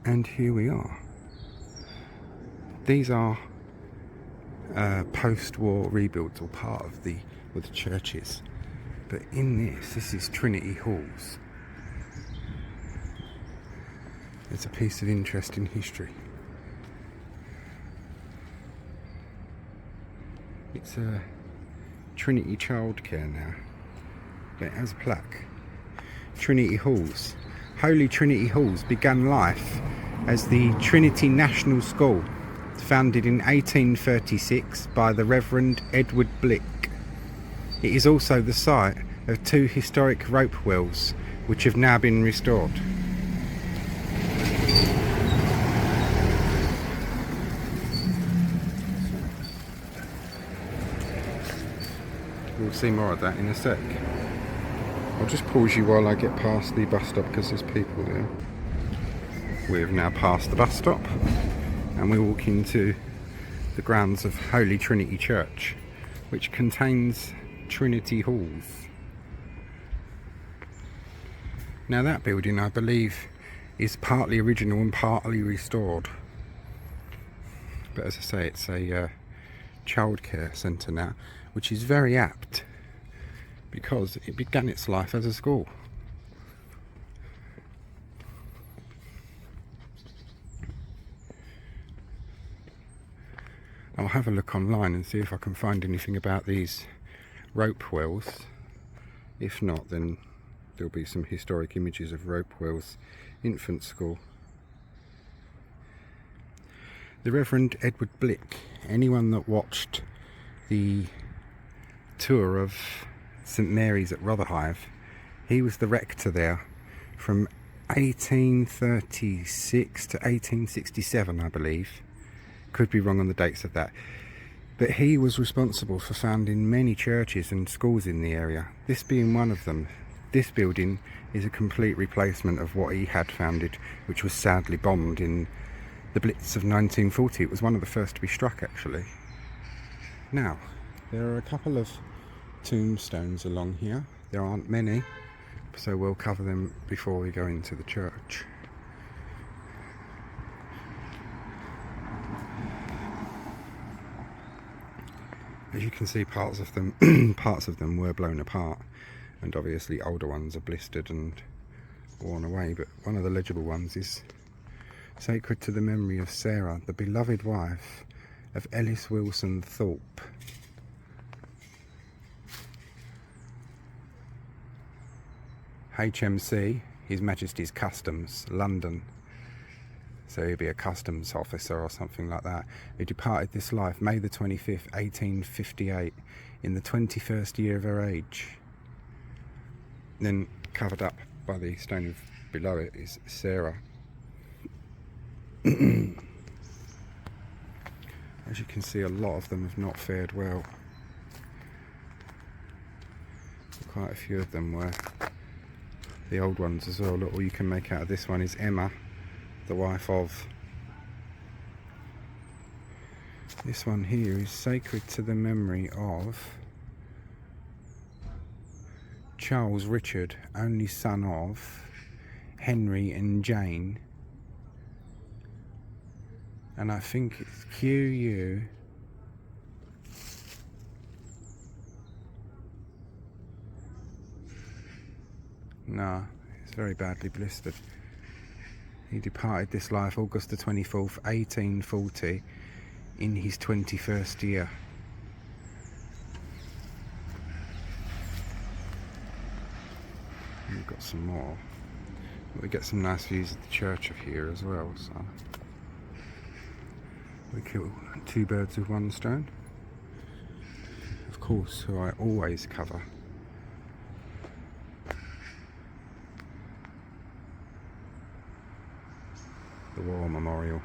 And here we are. These are post-war rebuilds, or part of the churches. But in this is Trinity Halls. It's a piece of interesting history. It's a Trinity childcare now, but it has a plaque. Trinity Halls. Holy Trinity Halls began life as the Trinity National School, founded in 1836 by the Reverend Edward Blick. It is also the site of two historic rope wells, which have now been restored. We'll see more of that in a sec. I'll just pause you while I get past the bus stop because there's people there. We've now passed the bus stop and we walk into the grounds of Holy Trinity Church, which contains Trinity Halls. Now that building, I believe, is partly original and partly restored. But as I say, it's a childcare centre now, which is very apt because it began its life as a school. I'll have a look online and see if I can find anything about these rope wells. If not, then there'll be some historic images of Rope Wells Infant School. The Reverend Edward Blick, anyone that watched the tour of St Mary's at Rotherhithe, he was the rector there from 1836 to 1867, I believe. Could be wrong on the dates of that. But he was responsible for founding many churches and schools in the area, this being one of them. This building is a complete replacement of what he had founded, which was sadly bombed in the Blitz of 1940. It was one of the first to be struck, actually. Now, there are a couple of tombstones along here. There aren't many, so we'll cover them before we go into the church. As you can see, parts of them were blown apart, and obviously older ones are blistered and worn away, but one of the legible ones is sacred to the memory of Sarah, the beloved wife of Ellis Wilson Thorpe. HMC, His Majesty's Customs, London. So he'd be a customs officer or something like that. He departed this life May the 25th, 1858, in the 21st year of her age. Then covered up by the stone below it is Sarah. As you can see, a lot of them have not fared well. Quite a few of them were. The old ones as well. Look, all you can make out of this one is Emma, the wife of. This one here is sacred to the memory of Charles Richard, only son of Henry and Jane, and I think it's QU. No, it's very badly blistered. He departed this life August the 24th, 1840, in his 21st year. We've got some more. We get some nice views of the church of here as well, so we kill two birds with one stone. Of course, who I always cover. The War Memorial,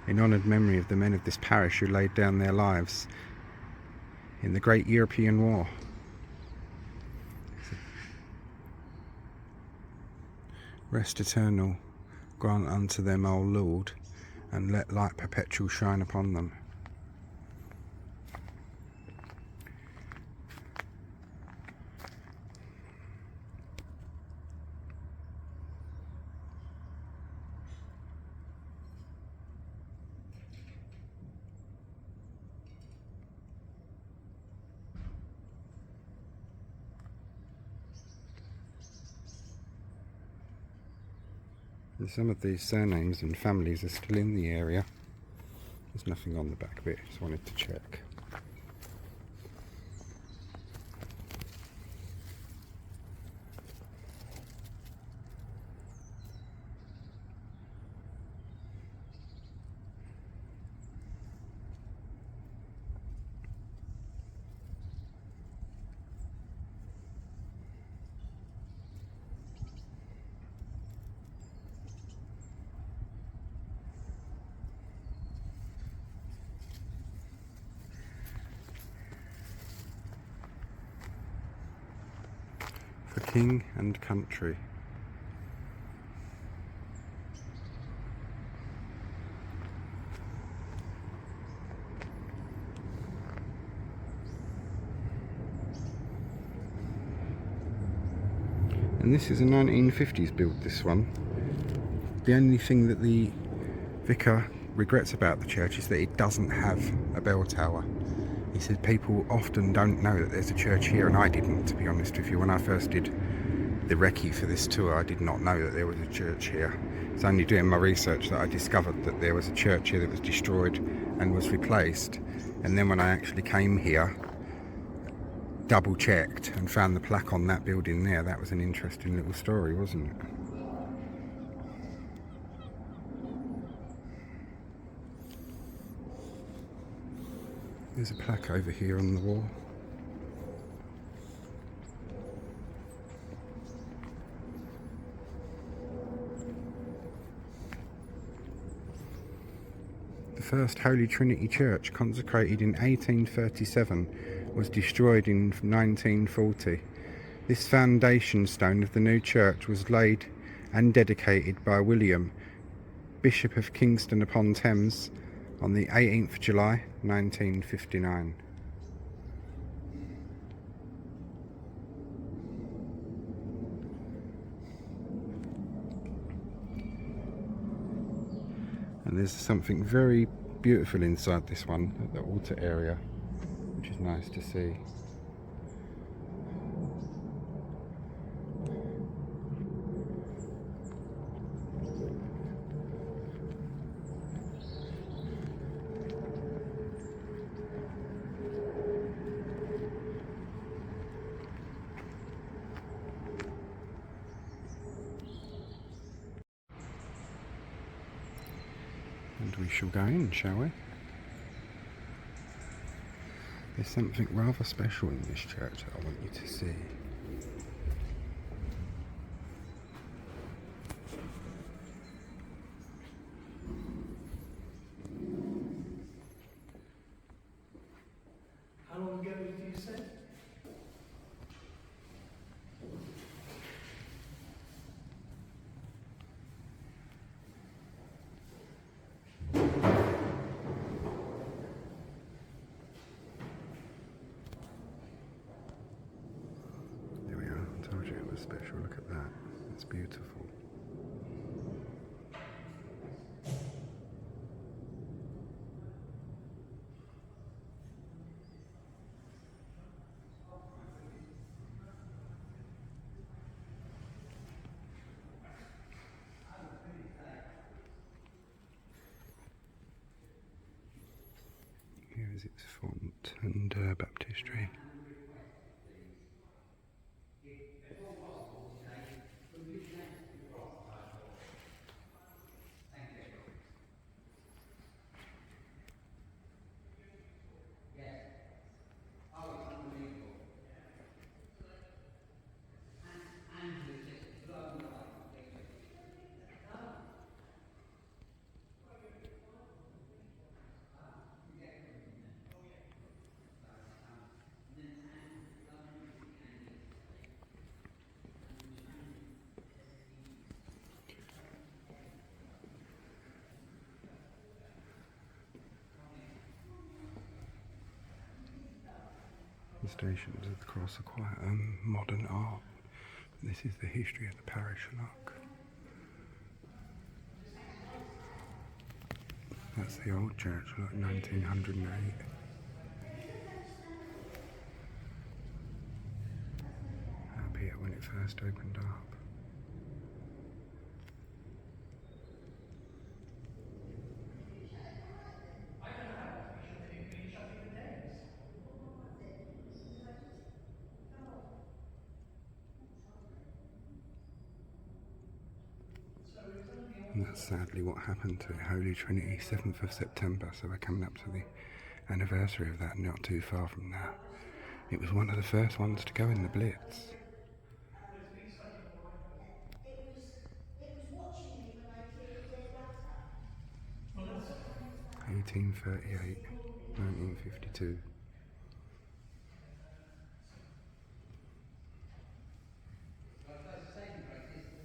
in honoured memory of the men of this parish who laid down their lives in the Great European War. Rest eternal grant unto them, O Lord, and let light perpetual shine upon them. And some of these surnames and families are still in the area. There's nothing on the back bit, just wanted to check. For king and country. And this is a 1950s build, this one. The only thing that the vicar regrets about the church is that it doesn't have a bell tower. He said people often don't know that there's a church here, and I didn't, to be honest with you. When I first did the recce for this tour, I did not know that there was a church here. It's only doing my research that I discovered that there was a church here that was destroyed and was replaced. And then when I actually came here, double checked and found the plaque on that building there. That was an interesting little story, wasn't it? There's a plaque over here on the wall. The first Holy Trinity Church, consecrated in 1837, was destroyed in 1940. This foundation stone of the new church was laid and dedicated by William, Bishop of Kingston upon Thames, on the 18th July 1959. And there's something very beautiful inside this one, at the altar area, which is nice to see. And we shall go in, shall we? There's something rather special in this church that I want you to see. How long ago did you say? There we are, I told you it was special. Look at that, it's beautiful. Here is its font and baptistry. The Stations of the Cross are quite modern art. This is the history of the parish look. That's the old church, like 1908. Up here when it first opened up. And that's sadly what happened to Holy Trinity, 7th of September, so we're coming up to the anniversary of that not too far from now. It was one of the first ones to go in the Blitz. It was watching me when I killed a dead ratter. 1838, 1952. That's the end of it. He just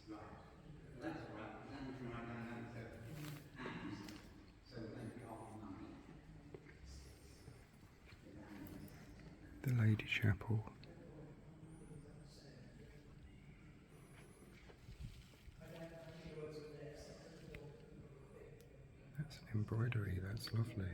well, I hope you have a good day. The Lady Chapel. That's an embroidery, that's lovely.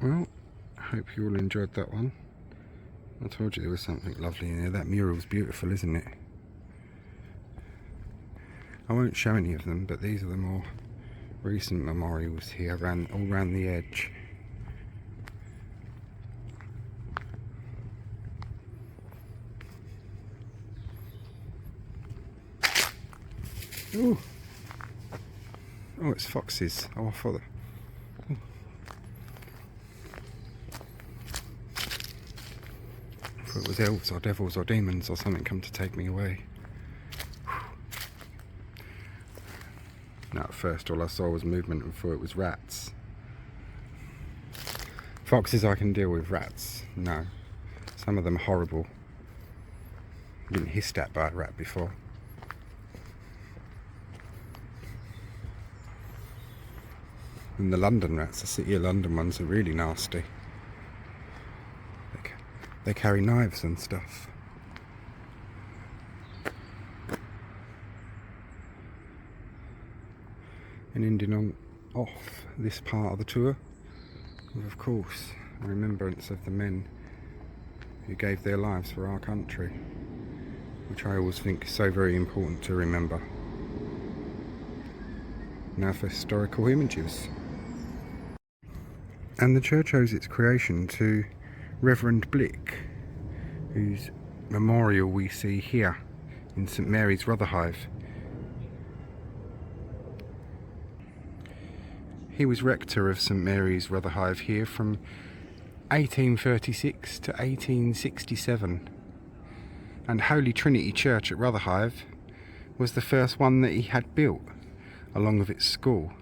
Well, I hope you all enjoyed that one. I told you there was something lovely in there. That mural's beautiful, isn't it? I won't show any of them, but these are the more recent memorials here, all around the edge. Ooh. Oh, it's foxes. Oh, I thought it was elves or devils or demons or something come to take me away. Now at first all I saw was movement and thought it was rats. Foxes I can deal with, rats no. Some of them are horrible. Been hissed at by a rat before. And the London rats, the City of London ones, are really nasty. They carry knives and stuff. And ending on off this part of the tour with, of course, a remembrance of the men who gave their lives for our country, which I always think is so very important to remember. Now for historical images. And the church owes its creation to Reverend Blick, whose memorial we see here in St Mary's, Rotherhithe. He was rector of St Mary's, Rotherhithe here from 1836 to 1867, and Holy Trinity Church at Rotherhithe was the first one that he had built, along with its school.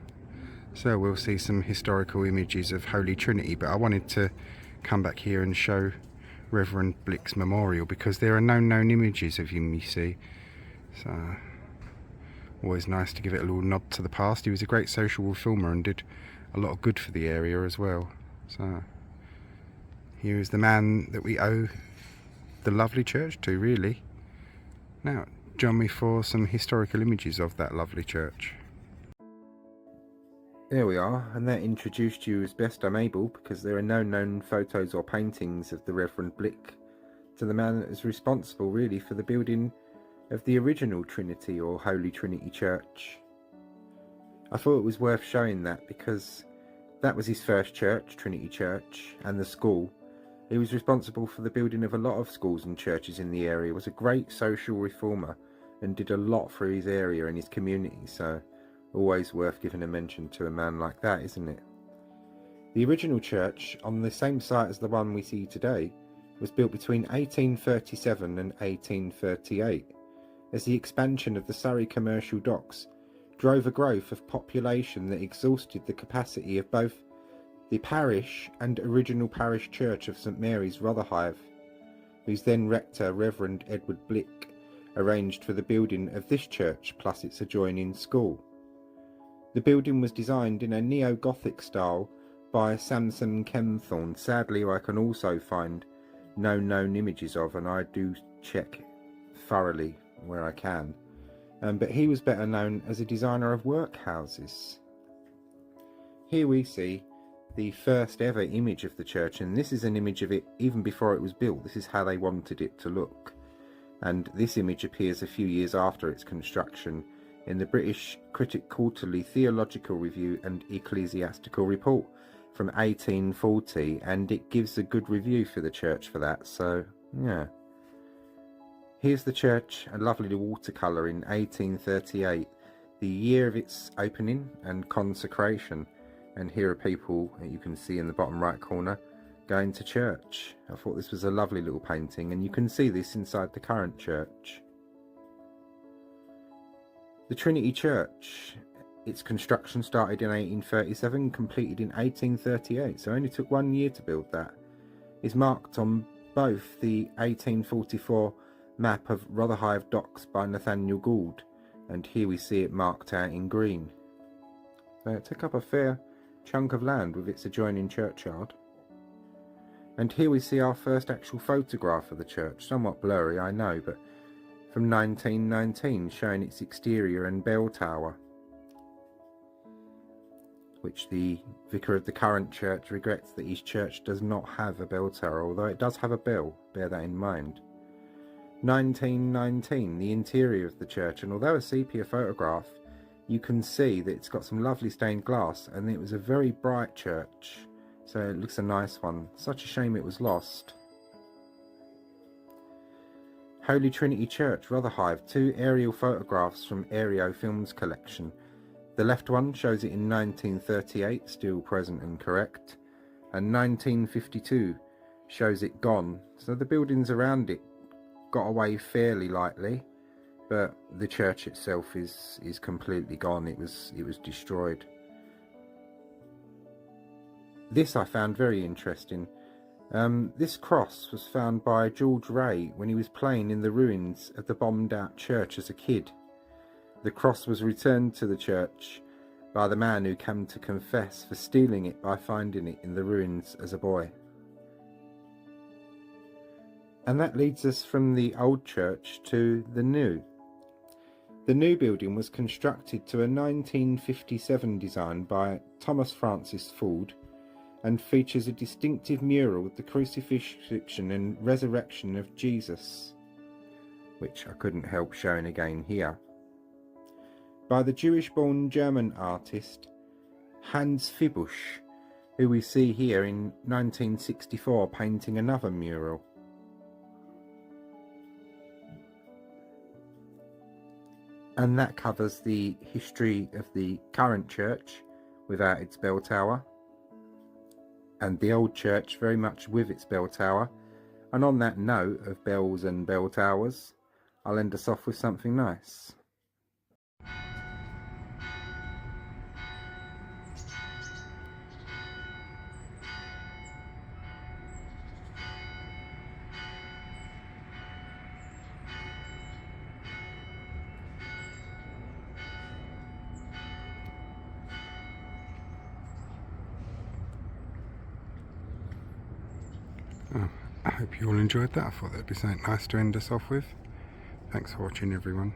So we'll see some historical images of Holy Trinity, but I wanted to come back here and show Reverend Blick's memorial because there are no known images of him, you see. So always nice to give it a little nod to the past. He was a great social reformer and did a lot of good for the area as well. So here is the man that we owe the lovely church to, really. Now join me for some historical images of that lovely church. There we are, and that introduced you as best I'm able, because there are no known photos or paintings of the Reverend Blick, to the man that is responsible really for the building of the original Trinity or Holy Trinity Church. I thought it was worth showing that because that was his first church, Trinity Church, and the school. He was responsible for the building of a lot of schools and churches in the area, was a great social reformer and did a lot for his area and his community, so always worth giving a mention to a man like that, isn't it? The original church, on the same site as the one we see today, was built between 1837 and 1838, as the expansion of the Surrey commercial docks drove a growth of population that exhausted the capacity of both the parish and original parish church of St Mary's, Rotherhithe, whose then rector, Reverend Edward Blick, arranged for the building of this church plus its adjoining school. The building was designed in a neo-Gothic style by Samson Kempthorne. Sadly, I can also find no known images of, and I do check thoroughly where I can. But he was better known as a designer of workhouses. Here we see the first ever image of the church, and this is an image of it even before it was built. This is how they wanted it to look. And this image appears a few years after its construction in the British Critic Quarterly Theological Review and Ecclesiastical Report from 1840, and it gives a good review for the church for that, so yeah. Here's the church, a lovely watercolour in 1838, the year of its opening and consecration, and here are people, you can see in the bottom right corner, going to church. I thought this was a lovely little painting, and you can see this inside the current church. The Trinity Church, its construction started in 1837, completed in 1838, so it only took 1 year to build that. Is marked on both the 1844 map of Rotherhithe Docks by Nathaniel Gould, and here we see it marked out in green. So it took up a fair chunk of land with its adjoining churchyard. And here we see our first actual photograph of the church, somewhat blurry I know, but from 1919, showing its exterior and bell tower. which the vicar of the current church regrets that his church does not have a bell tower, although it does have a bell, bear that in mind. 1919, the interior of the church, and although a sepia photograph, you can see that it's got some lovely stained glass, and it was a very bright church, so it looks a nice one. Such a shame it was lost. Holy Trinity Church, Rotherhithe, 2 aerial photographs from Aereo Films collection. The left one shows it in 1938, still present and correct, and 1952 shows it gone, so the buildings around it got away fairly lightly, but the church itself is completely gone. It was destroyed. This I found very interesting. This cross was found by George Ray when he was playing in the ruins of the bombed out church as a kid. The cross was returned to the church by the man who came to confess for stealing it by finding it in the ruins as a boy. And that leads us from the old church to the new. The new building was constructed to a 1957 design by Thomas Francis Ford and features a distinctive mural with the crucifixion and resurrection of Jesus, which I couldn't help showing again here, by the Jewish-born German artist Hans Fibusch, who we see here in 1964 painting another mural. And that covers the history of the current church without its bell tower, and the old church very much with its bell tower. And on that note of bells and bell towers, I'll end us off with something nice. Oh, I hope you all enjoyed that. I thought that'd be something nice to end us off with. Thanks for watching, everyone.